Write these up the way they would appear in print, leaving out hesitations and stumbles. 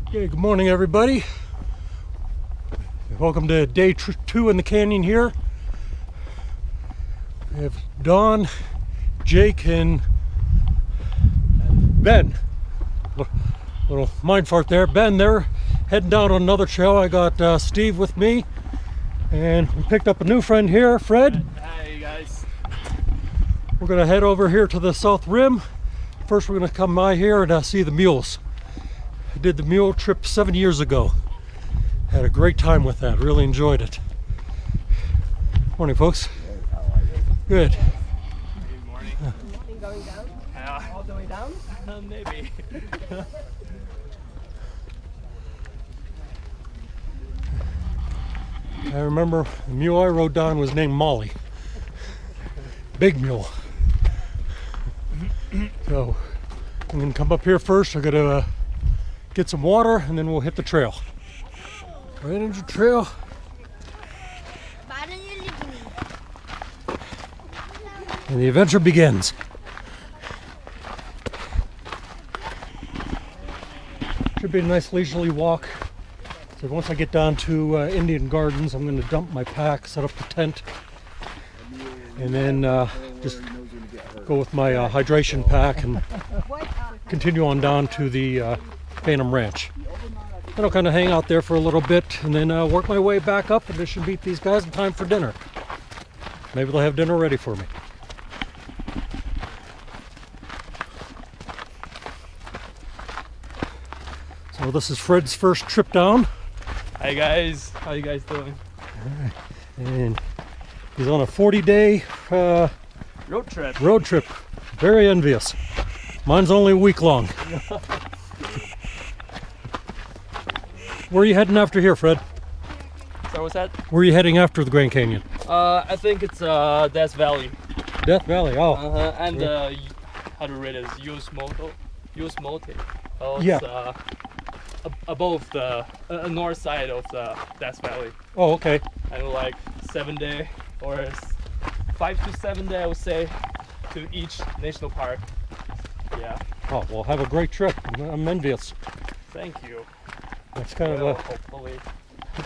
Okay, good morning everybody. Welcome to day 2 in the canyon here. We have Don, Jake, and Ben. Little mind fart there. Ben, they're heading down on another trail. I got Steve with me, and we picked up a new friend here, Fred. Hi guys. We're gonna head over here to the south rim. First we're gonna come by here and see the mules. I did the mule trip 7 years ago. Had a great time with that, really enjoyed it. Morning folks. Good. Good morning. Morning going down? All the way down? Maybe. I remember the mule I rode down was named Molly. Big mule. So I'm gonna come up here first. I gotta get some water and then we'll hit the trail. Right into the trail. And the adventure begins. Should be a nice leisurely walk. So once I get down to Indian Gardens, I'm going to dump my pack, set up the tent, and then just go with my hydration pack and continue on down to the Phantom Ranch. Then I'll kind of hang out there for a little bit and then work my way back up, and I should meet these guys in time for dinner. Maybe they'll have dinner ready for me. So this is Fred's first trip down. Hi guys. How you guys doing? Alright. And he's on a 40-day Road trip. Very envious. Mine's only a week long. Where are you heading after here, Fred? So what's that? Where are you heading after the Grand Canyon? I think it's Death Valley. Death Valley, oh. And Yeah. how to read it is Use Mote. Oh, it's, Yeah. Above the north side of the Death Valley. Oh, okay. And like 7 day or 5 to 7 day, I would say, to each national park. Yeah. Oh, well, have a great trip. I'm envious. Thank you. That's kind Well, of hopefully.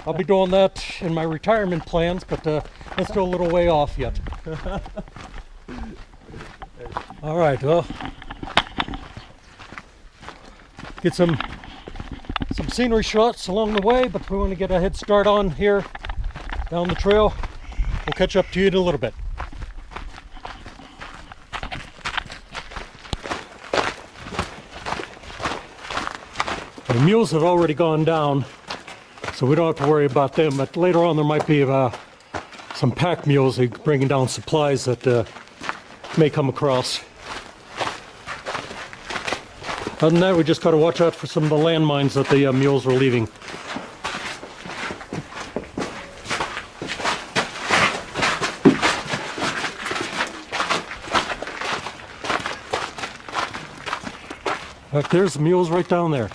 I'll be doing that in my retirement plans, but that's still a little way off yet. All right, well, get some scenery shots along the way, but we want to get a head start on here down the trail. We'll catch up to you in a little bit. The mules have already gone down, so we don't have to worry about them, but later on there might be some pack mules bringing down supplies that may come across. Other than that, we just got to watch out for some of the landmines that the mules are leaving. Look, there's the mules right down there.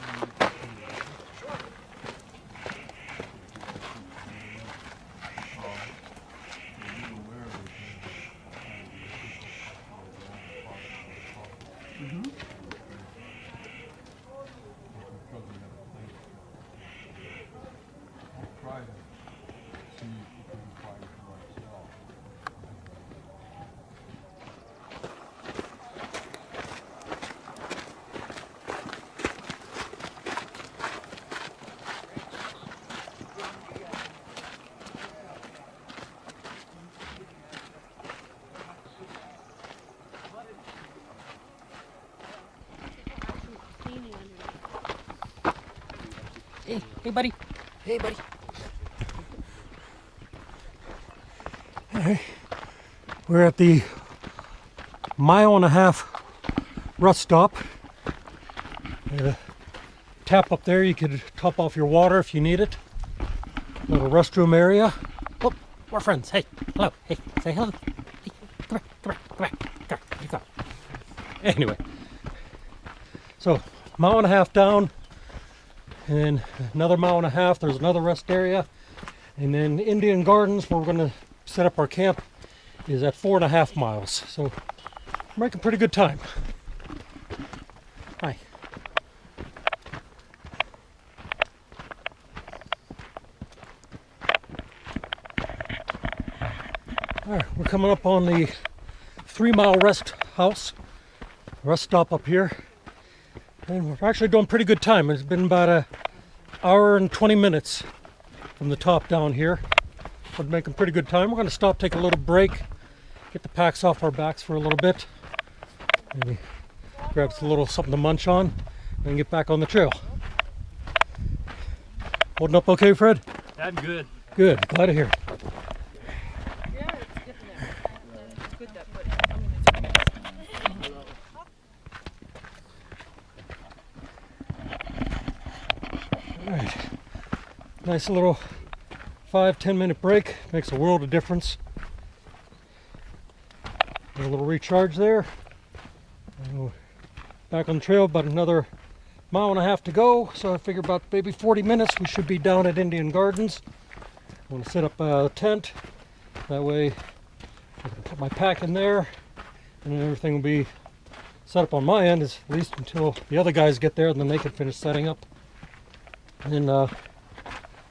Hey buddy. Hey buddy. Hey, we're at the 1.5 mile rest stop. A tap up there, you could top off your water if you need it. Little restroom area. Oh, we're friends. Hey, hello. Hey, say hello. Hey, come here, come here, come here, come here. Anyway, so 1.5 miles down, and another 1.5 miles. There's another rest area, and then Indian Gardens, where we're going to set up our camp, is at 4.5 miles. So we're making pretty good time. Hi. coming up on the 3-mile rest stop up here. And we're actually doing pretty good time. It's been about an hour and 20 minutes from the top down here. We're making pretty good time. We're going to stop, take a little break, get the packs off our backs for a little bit, maybe grab a little something to munch on, and get back on the trail. Holding up okay, Fred? I'm good. Good. Glad to hear it. Yeah, it's different. It's good that, but All right. Nice little 5-10 minute break. Makes a world of difference. A little recharge there. And back on the trail, about another 1.5 miles to go. So I figure about maybe 40 minutes we should be down at Indian Gardens. I'm going to set up a tent. That way I can put my pack in there, and then everything will be set up on my end, at least until the other guys get there, and then they can finish setting up. And then I'm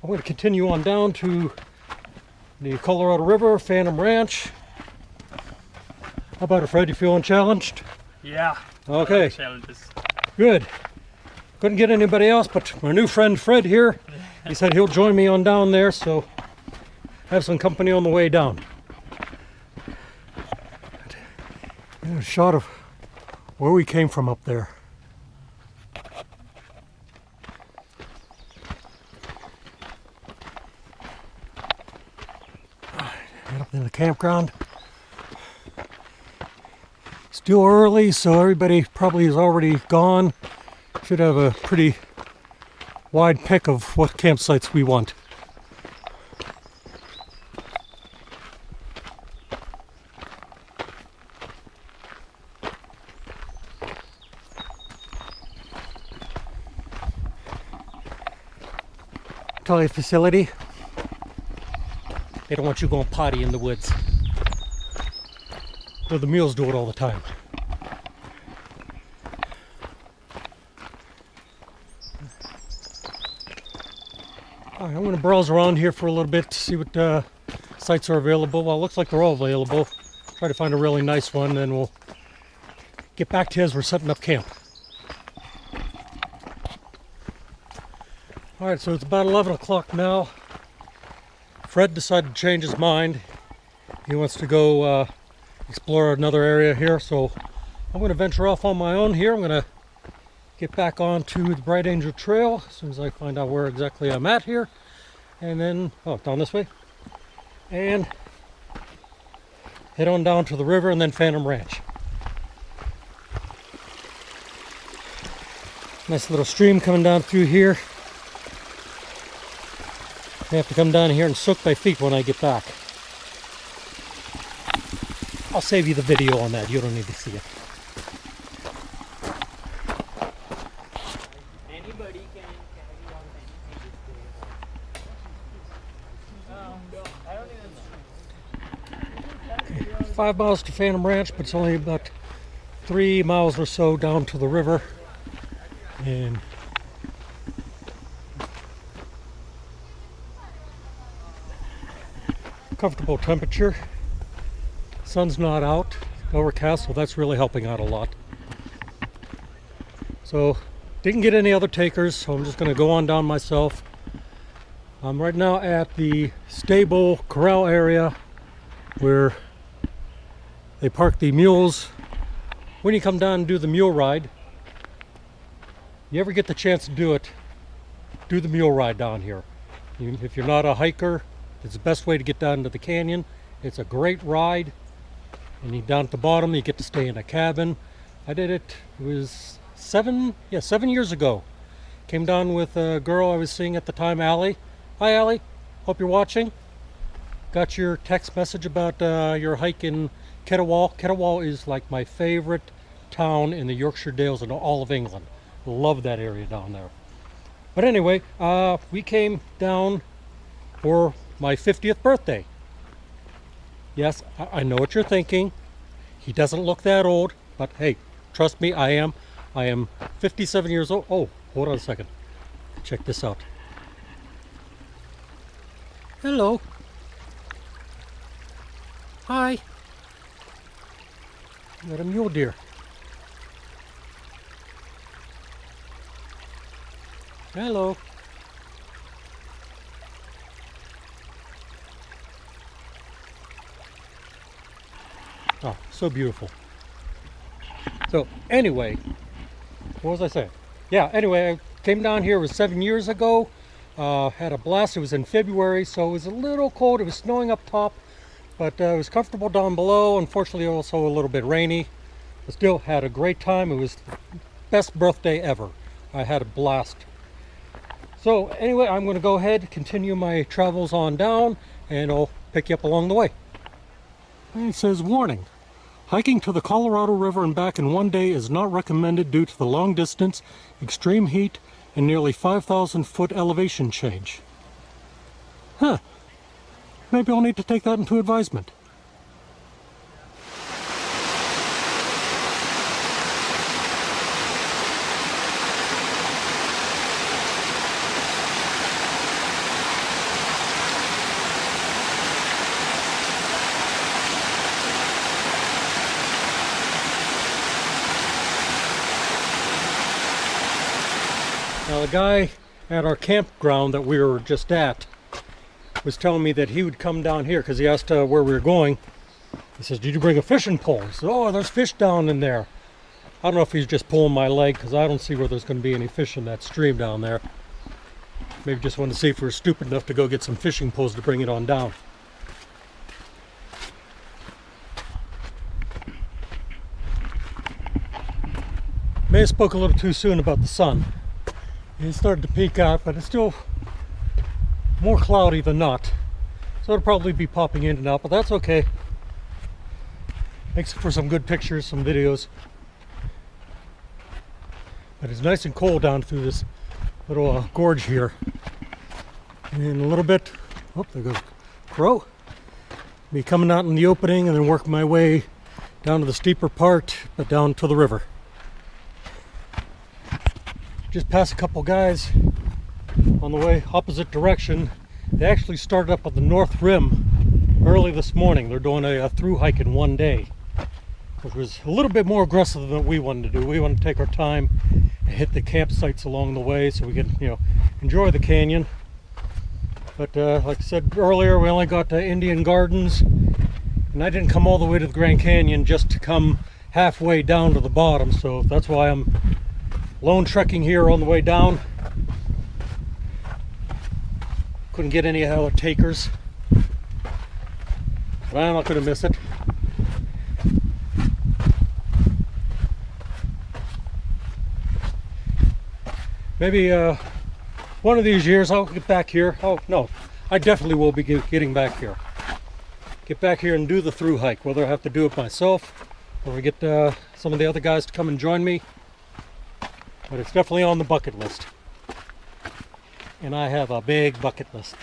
going to continue on down to the Colorado River, Phantom Ranch. How about it, Fred? You feeling challenged? Yeah. Okay. Challenges. Good. Couldn't get anybody else, but my new friend Fred here, he said he'll join me on down there, so have some company on the way down. A shot of where we came from up there. Get up in the campground. Still early, so everybody probably is already gone. Should have a pretty wide pick of what campsites we want. Toilet facility. They don't want you going potty in the woods. Well, the mules do it all the time. All right, I'm going to browse around here for a little bit to see what sites are available. Well, it looks like they're all available. Try to find a really nice one, then we'll get back to you as we're setting up camp. All right, so it's about 11 o'clock now. Fred decided to change his mind. He wants to go explore another area here, so I'm going to venture off on my own here. I'm going to get back onto the Bright Angel Trail as soon as I find out where exactly I'm at here. And then, down this way. And head on down to the river and then Phantom Ranch. Nice little stream coming down through here. I have to come down here and soak my feet when I get back. I'll save you the video on that. You don't need to see it. Anybody can carry on anything. Okay, 5 miles to Phantom Ranch, but it's only about 3 miles or so down to the river. And comfortable temperature. Sun's not out, overcast, so that's really helping out a lot. So didn't get any other takers, so I'm just going to go on down myself. I'm right now at the stable corral area where they park the mules. When you come down and do the mule ride, you ever get the chance to do it, do the mule ride down here. If you're not a hiker, it's the best way to get down to the canyon. It's a great ride. And you down at the bottom, you get to stay in a cabin. I did it, it was 7 years ago. Came down with a girl I was seeing at the time, Allie. Hi Allie, hope you're watching. Got your text message about your hike in Kettlewall. Kettlewall is like my favorite town in the Yorkshire Dales in all of England. Love that area down there. But anyway, we came down for my 50th birthday. Yes, I know what you're thinking. He doesn't look that old, but hey, trust me, I am 57 years old. Oh, hold on a second. Check this out. Hello. Hi. Got a mule deer. Hello. Oh, so beautiful. So anyway, what was I saying? Yeah, anyway, I came down here, it was 7 years ago. Had a blast. It was in February, so it was a little cold. It was snowing up top, but it was comfortable down below. Unfortunately, also a little bit rainy. But still had a great time. It was the best birthday ever. I had a blast. So anyway, I'm going to go ahead, continue my travels on down, and I'll pick you up along the way. And it says, warning. Hiking to the Colorado River and back in one day is not recommended due to the long distance, extreme heat, and nearly 5,000 foot elevation change. Huh. Maybe I'll need to take that into advisement. Now the guy at our campground that we were just at was telling me that he would come down here because he asked where we were going. He says, did you bring a fishing pole? He said, oh, there's fish down in there. I don't know if he's just pulling my leg because I don't see where there's going to be any fish in that stream down there. Maybe just wanted to see if we were stupid enough to go get some fishing poles to bring it on down. May have spoke a little too soon about the sun. It started to peek out, but it's still more cloudy than not. So it'll probably be popping in and out, but that's okay. Makes for some good pictures, some videos. But it's nice and cold down through this little gorge here. And in a little bit, oh, there goes crow. Be coming out in the opening and then work my way down to the steeper part, but down to the river. Just passed a couple guys on the way opposite direction. They actually started up at the north rim early this morning. They're doing a through hike in one day, which was a little bit more aggressive than what we wanted to do. We wanted to take our time and hit the campsites along the way so we could, enjoy the canyon. But like I said earlier, we only got to Indian Gardens, and I didn't come all the way to the Grand Canyon just to come halfway down to the bottom. So that's why I'm lone trekking here on the way down. Couldn't get any other takers, but I'm not going to miss it. Maybe one of these years I'll get back here. Oh no, I definitely will be getting back here. Get back here and do the through hike, whether I have to do it myself or we get some of the other guys to come and join me. But it's definitely on the bucket list. And I have a big bucket list.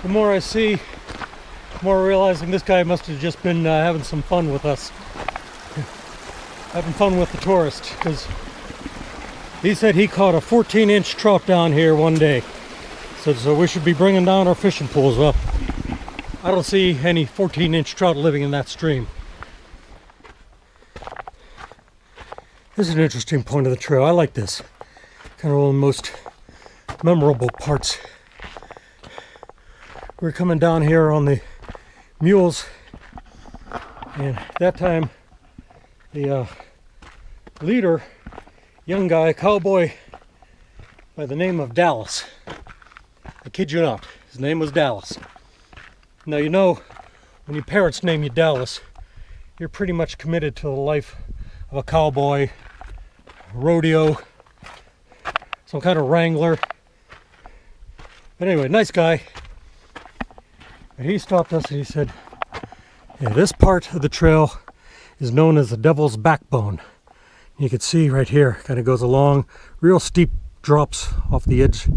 The more I see, the more realizing this guy must have just been having some fun with us. Having fun with the tourist, because he said he caught a 14-inch trout down here one day. So we should be bringing down our fishing poles. Well, I don't see any 14-inch trout living in that stream. This is an interesting point of the trail. I like this. Kind of one of the most memorable parts. We're coming down here on the mules, and at that time the leader, young guy, cowboy by the name of Dallas. I kid you not, his name was Dallas. Now when your parents name you Dallas, you're pretty much committed to the life of a cowboy, rodeo, some kind of wrangler. But anyway, nice guy. And he stopped us and he said, yeah, this part of the trail is known as the Devil's Backbone. You can see right here, kind of goes along, real steep drops off the edge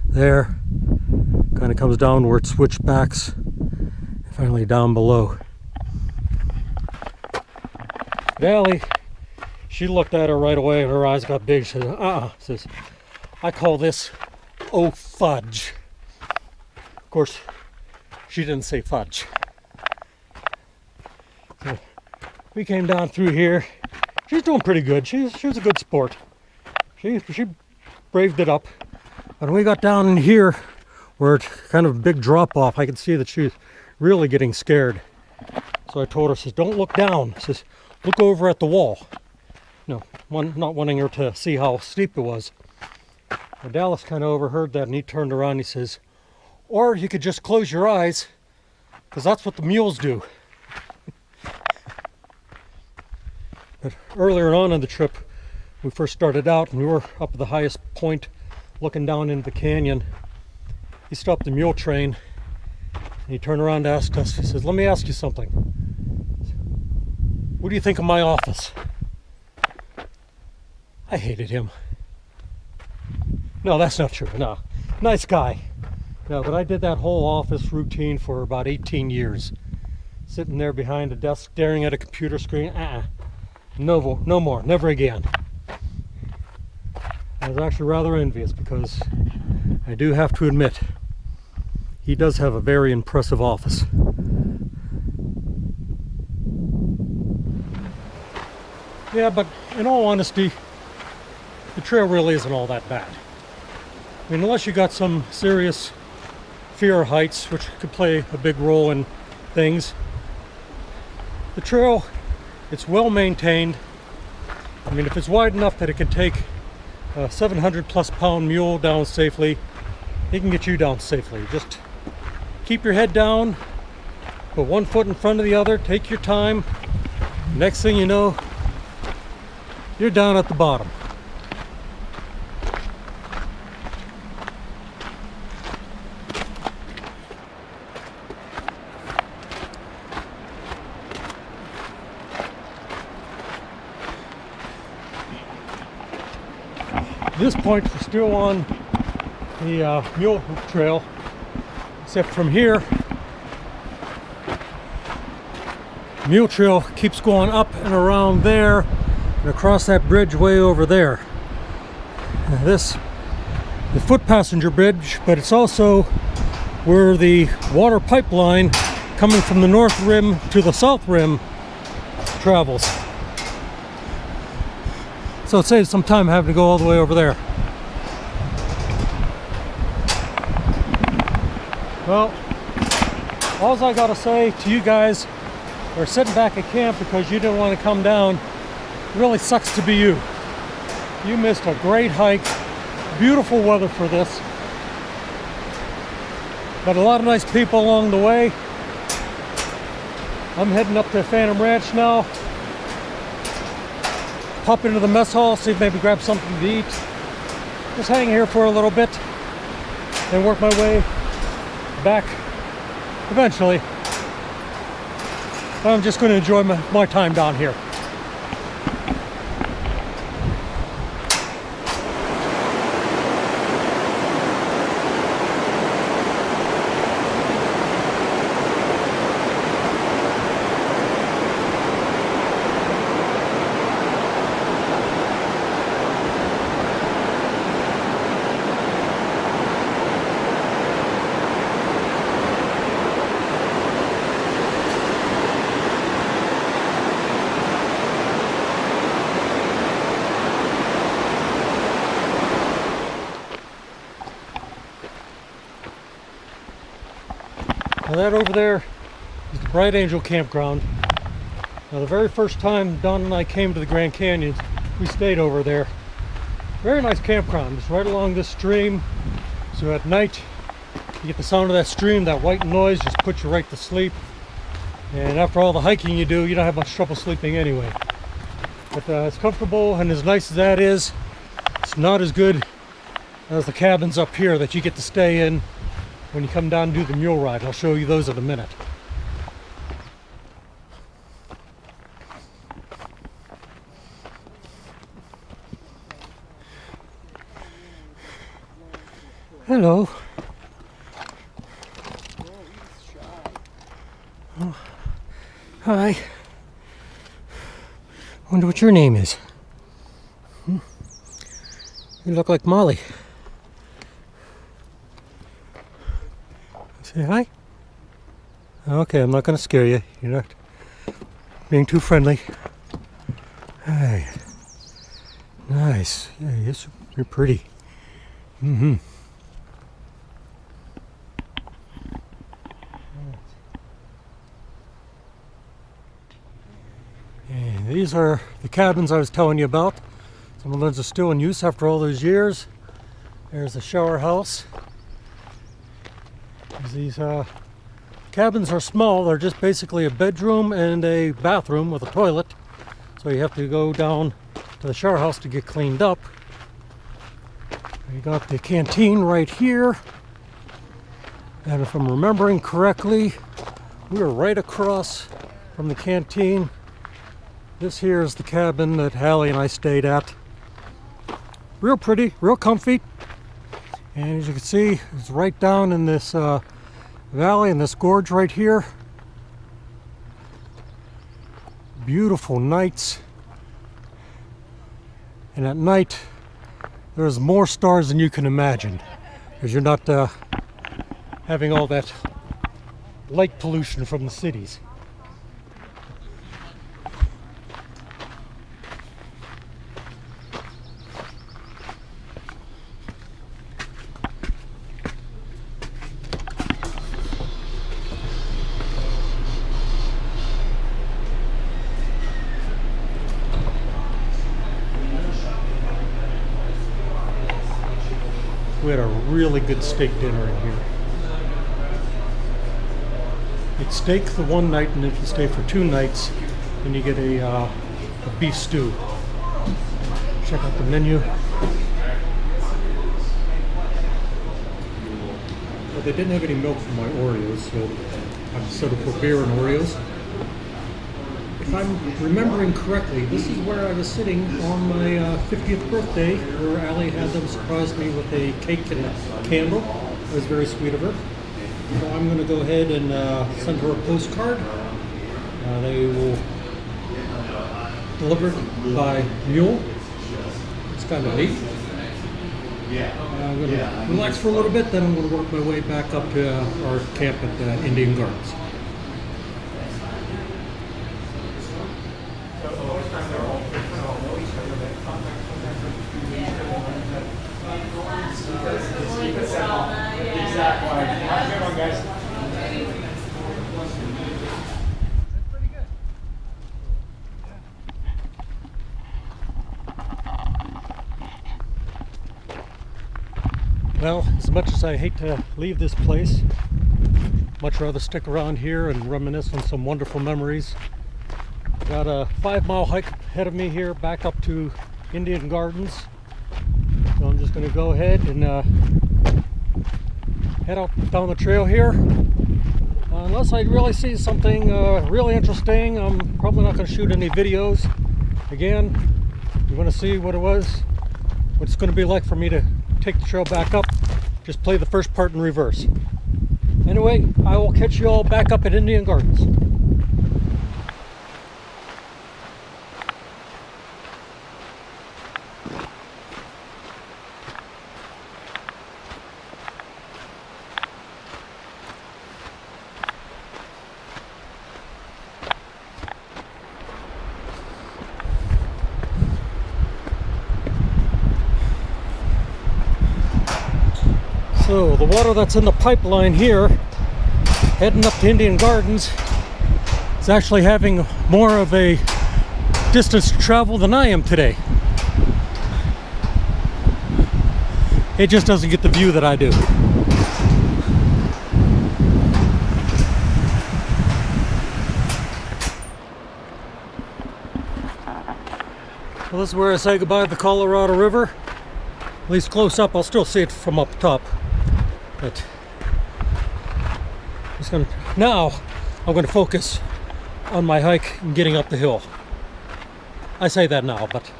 there, kind of comes down where it switchbacks. Finally down below. Allie, she looked at her right away and her eyes got big. She said, says, I call this oh fudge. Of course, she didn't say fudge. So we came down through here. She's doing pretty good. She was a good sport. She braved it up. But when we got down in here, where it's kind of a big drop off, I could see that she's really getting scared. So I told her, says, don't look down. Says, look over at the wall. No, not wanting her to see how steep it was. And Dallas kind of overheard that and he turned around and he says, or you could just close your eyes, because that's what the mules do. But earlier on in the trip, we first started out and we were up at the highest point looking down into the canyon. He stopped the mule train and he turned around to ask us, he says, let me ask you something. What do you think of my office? I hated him. No, that's not true. No, nice guy. No, but I did that whole office routine for about 18 years. Sitting there behind a desk staring at a computer screen. No more, never again. I was actually rather envious because I do have to admit, he does have a very impressive office. Yeah, but in all honesty, the trail really isn't all that bad. I mean, unless you got some serious fear of heights, which could play a big role in things. The trail, it's well maintained. I mean, if it's wide enough that it can take a 700 plus pound mule down safely, it can get you down safely. Just keep your head down, put one foot in front of the other, take your time. Next thing you know, you're down at the bottom. At this point, we're still on the mule trail, except from here, mule trail keeps going up and around there and across that bridge way over there. This, the foot passenger bridge, but it's also where the water pipeline coming from the north rim to the south rim travels. So it saves some time having to go all the way over there. Well, all I gotta say to you guys who are sitting back at camp because you didn't want to come down, it really sucks to be you. You missed a great hike, beautiful weather for this. Got a lot of nice people along the way. I'm heading up to Phantom Ranch now. Pop into the mess hall, see if maybe grab something to eat. Just hang here for a little bit and work my way back eventually. I'm just going to enjoy my time down here. Now that over there is the Bright Angel Campground. Now the very first time Don and I came to the Grand Canyon, we stayed over there. Very nice campground, it's right along this stream. So at night, you get the sound of that stream, that white noise just puts you right to sleep. And after all the hiking you do, you don't have much trouble sleeping anyway. But it's comfortable, and as nice as that is, it's not as good as the cabins up here that you get to stay in when you come down and do the mule ride. I'll show you those in a minute. Hello. Hi. Wonder what your name is. You look like Molly. Say hi. Okay, I'm not going to scare you. You're not being too friendly. Hi. Nice. Yeah, yes, you're pretty. Mm-hmm. And these are the cabins I was telling you about. Some of those are still in use after all those years. There's the shower house. These cabins are small. They're just basically a bedroom and a bathroom with a toilet. So you have to go down to the shower house to get cleaned up. You got the canteen right here. And if I'm remembering correctly, we were right across from the canteen. This here is the cabin that Hallie and I stayed at. Real pretty, real comfy. And as you can see, it's right down in this valley, in this gorge right here. Beautiful nights. And at night, there's more stars than you can imagine, because you're not having all that light pollution from the cities. We had a really good steak dinner in here. It's steak for one night, and if you stay for 2 nights, then you get a beef stew. Check out the menu. Well, they didn't have any milk for my Oreos, so I settled for beer and Oreos. If I'm remembering correctly, this is where I was sitting on my 50th birthday, where Allie had them surprise me with a cake and a candle. It was very sweet of her. So I'm going to go ahead and send her a postcard. They will deliver it by mule. It's kind of neat. I'm going to relax for a little bit, then I'm going to work my way back up to our camp at Indian Gardens. Well, as much as I hate to leave this place, much rather stick around here and reminisce on some wonderful memories. Got a 5-mile hike ahead of me here, back up to Indian Gardens. So I'm just going to go ahead and head out down the trail here. Unless I really see something really interesting, I'm probably not going to shoot any videos. Again, you want to see what it's going to be like for me to take the trail back up, just play the first part in reverse. Anyway, I will catch you all back up at Indian Gardens. So the water that's in the pipeline here, heading up to Indian Gardens, is actually having more of a distance to travel than I am today. It just doesn't get the view that I do. Well, this is where I say goodbye to the Colorado River. At least close up. I'll still see it from up top. But now I'm going to focus on my hike and getting up the hill. I say that now, but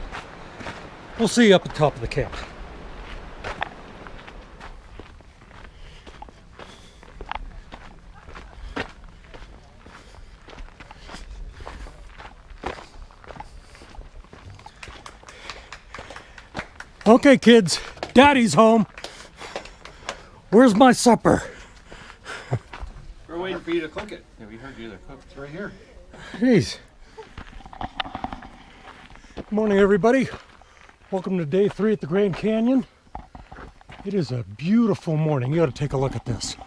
we'll see you up at the top of the camp. Okay, kids, Daddy's home. Where's my supper? We're waiting for you to cook it. Yeah, we heard you. They're cooked. It's right here. Jeez. Good morning, everybody. Welcome to day 3 at the Grand Canyon. It is a beautiful morning. You got to take a look at this.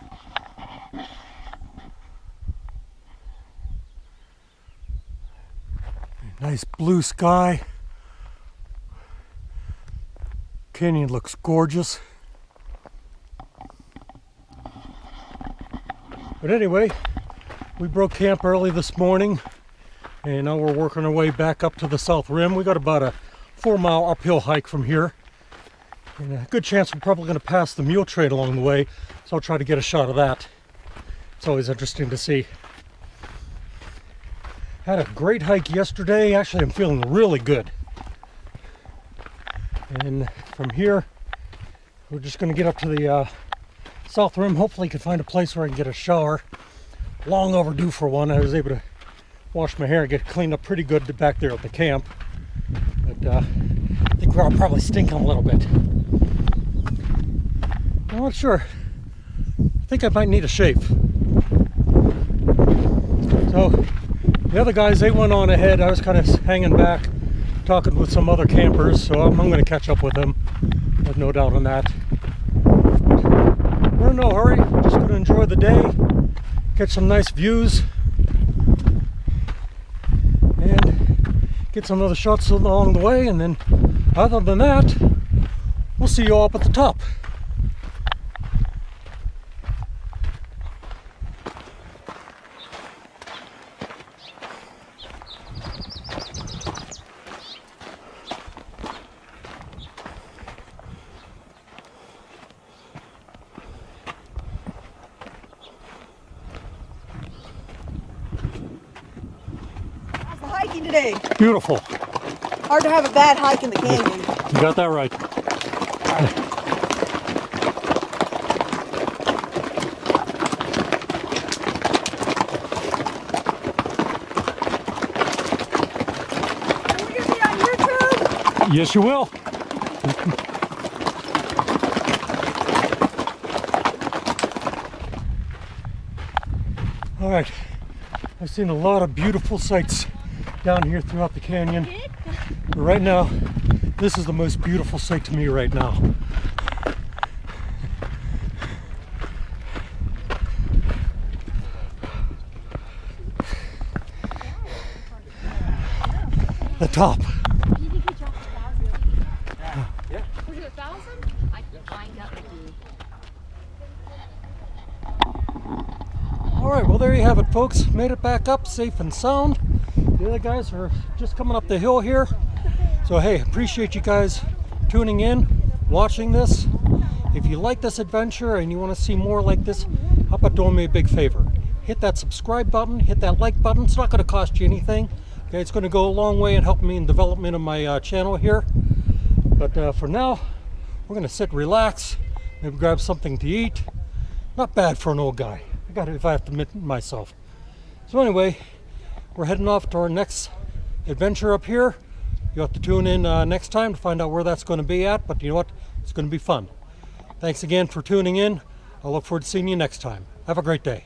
Nice blue sky. Canyon looks gorgeous. But anyway, we broke camp early this morning, and now we're working our way back up to the south rim. We got about a 4-mile uphill hike from here, and a good chance we're probably going to pass the mule trail along the way, so I'll try to get a shot of that. It's always interesting to see. Had a great hike yesterday. Actually, I'm feeling really good. And from here, we're just going to get up to the south rim. Hopefully, can find a place where I can get a shower. Long overdue for one. I was able to wash my hair and get cleaned up pretty good back there at the camp. But I think I'll probably stink a little bit. I'm not sure. I think I might need a shave. So the other guys, they went on ahead. I was kind of hanging back, talking with some other campers, so I'm going to catch up with them. There's no doubt on that. We're in no hurry. Just going to enjoy the day, catch some nice views, and get some other shots along the way. And then, other than that, we'll see you all up at the top. Hiking today. Beautiful. Hard to have a bad hike in the canyon. You got that right. Are we gonna be on YouTube? Yes, you will. All right. I've seen a lot of beautiful sights down here throughout the canyon. But right now, this is the most beautiful sight to me right now. The top. You think he dropped 1,000? Yeah. Was it 1,000? I can find out with you. All right, well, there you have it, folks. Made it back up safe and sound. The other guys are just coming up the hill here. So, hey, appreciate you guys tuning in, watching this. If you like this adventure and you want to see more like this, how about doing me a big favor? Hit that subscribe button, hit that like button. It's not going to cost you anything. Okay, it's going to go a long way in helping me in development of my channel here. But for now, we're going to sit, relax, maybe grab something to eat. Not bad for an old guy. I got it, if I have to admit myself. So anyway, we're heading off to our next adventure up here. You'll have to tune in next time to find out where that's going to be at, but you know what? It's going to be fun. Thanks again for tuning in. I look forward to seeing you next time. Have a great day.